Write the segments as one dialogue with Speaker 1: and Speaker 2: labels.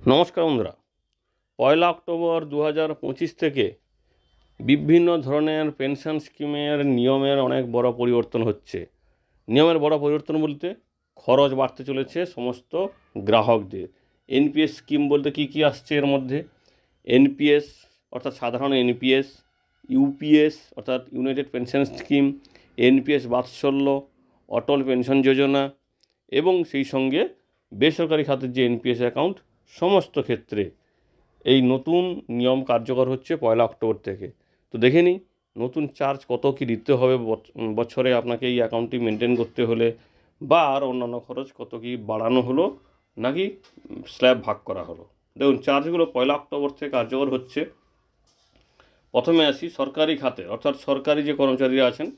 Speaker 1: নমস্কার বন্ধুরা, 1 অক্টোবর 2025 থেকে বিভিন্ন ধরনের পেনশন স্কিমের নিয়মের অনেক বড় পরিবর্তন হচ্ছে। নিয়মের বড় পরিবর্তন বলতে খরচ বাড়তে চলেছে সমস্ত গ্রাহকদের। এনপিএস স্কিম বলতে কী আসছে এর মধ্যে? এনপিএস অর্থাৎ সাধারণ এনপিএস, ইউপিএস অর্থাৎ ইউনাইটেড পেনশন স্কিম, এনপিএস বাৎসল্য, অটল পেনশন যোজনা এবং সেই সঙ্গে বেসরকারি খাতের যে এনপিএস অ্যাকাউন্ট, সমস্ত ক্ষেত্রে এই নতুন নিয়ম কার্যকর হচ্ছে 1 অক্টোবর থেকে। তো দেখে নিই নতুন চার্জ কত কী দিতে হবে বছরে আপনাকে এই অ্যাকাউন্টটি মেনটেন করতে হলে, বা আর অন্যান্য খরচ কত কী বাড়ানো হলো নাকি স্ল্যাব ভাগ করা হলো। দেখুন, চার্জগুলো 1 অক্টোবর থেকে কার্যকর হচ্ছে। প্রথমে আসি সরকারি খাতে, অর্থাৎ সরকারি যে কর্মচারীরা আছেন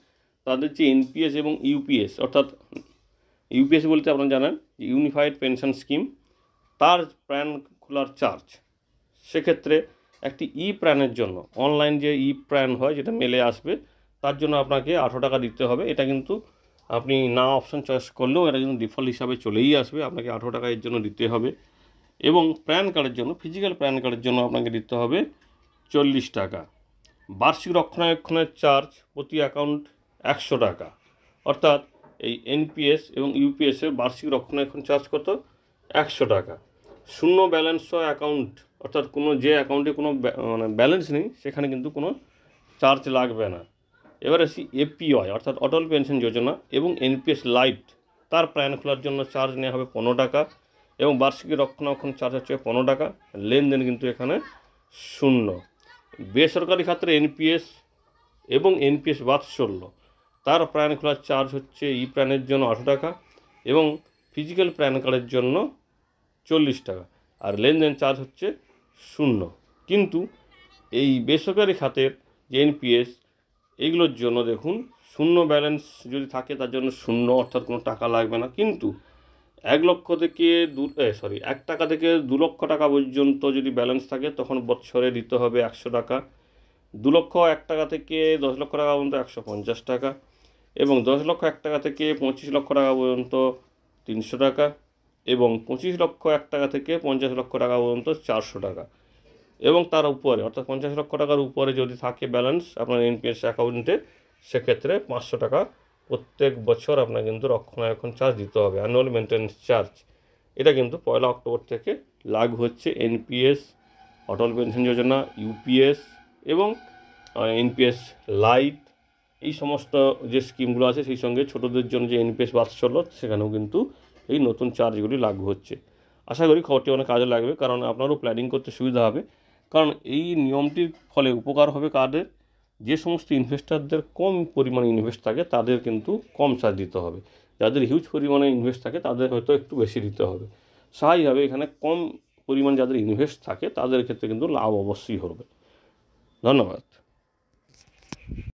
Speaker 1: তাদের যে এনপিএস এবং ইউপিএস, অর্থাৎ ইউপিএস বলতে আপনারা জানেন ইউনিফাইড পেনশন স্কিম, তার প্ল্যান খোলার চার্জ, সেক্ষেত্রে একটি ই প্ল্যানের জন্য অনলাইন যে ই প্ল্যান হয় যেটা মেলে আসবে, তার জন্য আপনাকে 18 টাকা দিতে হবে। এটা কিন্তু আপনি না অপশন চয়েস করলেও এটা কিন্তু ডিফল্ট হিসাবে চলেই আসবে, আপনাকে 18 টাকা এর জন্য দিতে হবে। এবং প্যান কার্ডের জন্য, ফিজিক্যাল প্যান কার্ডের জন্য আপনাকে দিতে হবে 40 টাকা। বার্ষিক রক্ষণাবেক্ষণের চার্জ প্রতি অ্যাকাউন্ট 100 টাকা। অর্থাৎ এই এনপিএস এবং ইউপিএসের বার্ষিক রক্ষণাবেক্ষণ চার্জ কত? 100 টাকা। শূন্য ব্যালেন্স অ্যাকাউন্ট, অর্থাৎ কোনো যে অ্যাকাউন্টে কোনো ব্যালেন্স নেই সেখানে কিন্তু কোনো চার্জ লাগবে না। এবার আসি এপিওয়াই অর্থাৎ অটল পেনশন যোজনা এবং এনপিএস লাইট, তার প্ল্যান খোলার জন্য চার্জ নেওয়া হবে 15 টাকা এবং বার্ষিক রক্ষণাবেক্ষণ চার্জ হচ্ছে 15 টাকা। লেনদেন কিন্তু এখানে শূন্য। বেসরকারি খাতের এনপিএস এবং এনপিএস বাৎসল্য, তার প্ল্যান খোলার চার্জ হচ্ছে ই প্ল্যানের জন্য 18 টাকা এবং ফিজিক্যাল প্যান কার্ডের জন্য 40 টাকা, আর লেনদেন চার্জ হচ্ছে শূন্য। কিন্তু এই বেসরকারি খাতের যে এনপিএস, এইগুলোর জন্য দেখুন শূন্য ব্যালেন্স যদি থাকে তার জন্য শূন্য, অর্থাৎ কোনো টাকা লাগবে না। কিন্তু 1 লক্ষ থেকে 1 টাকা থেকে 2 লক্ষ টাকা পর্যন্ত যদি ব্যালেন্স থাকে তখন বছরে দিতে হবে 100 টাকা। 2 লক্ষ 1 টাকা থেকে 10 লক্ষ টাকা পর্যন্ত 150 টাকা এবং 10 লক্ষ 1 টাকা থেকে 25 লক্ষ টাকা পর্যন্ত 300 টাকা এবং 25 লক্ষ 1 টাকা থেকে 50 লক্ষ টাকা পর্যন্ত 400 টাকা এবং তার উপরে অর্থাৎ 50 লক্ষ টাকার উপরে যদি থাকে ব্যালেন্স আপনার এনপিএস অ্যাকাউন্টে, সেক্ষেত্রে 500 টাকা প্রত্যেক বছর আপনার কিন্তু রক্ষণাবেক্ষণ চার্জ দিতে হবে, অ্যানুয়াল মেনটেন্যান্স চার্জ। এটা কিন্তু 1 অক্টোবর থেকে লাগু হচ্ছে এনপিএস, অটল পেনশন যোজনা, ইউপিএস এবং এনপিএস লাইট, এই সমস্ত যে স্কিমগুলো আছে সেই সঙ্গে ছোটোদের জন্য যে এনপিএস বাৎসল্য, সেখানেও কিন্তু এই নতুন চার্জগুলি লাগু হচ্ছে। আশা করি খবরটি অনেক কাজে লাগবে, কারণ আপনারও প্ল্যানিং করতে সুবিধা হবে। কারণ এই নিয়মটির ফলে উপকার হবে কাদের? যে সমস্ত ইনভেস্টারদের কম পরিমাণে ইনভেস্ট থাকে তাদের কিন্তু কম চার্জ দিতে হবে, যাদের হিউজ পরিমাণে ইনভেস্ট থাকে তাদের হয়তো একটু বেশি দিতে হবে। স্বাভাবিকভাবে এখানে কম পরিমাণ যাদের ইনভেস্ট থাকে তাদের ক্ষেত্রে কিন্তু লাভ অবশ্যই হবে। ধন্যবাদ।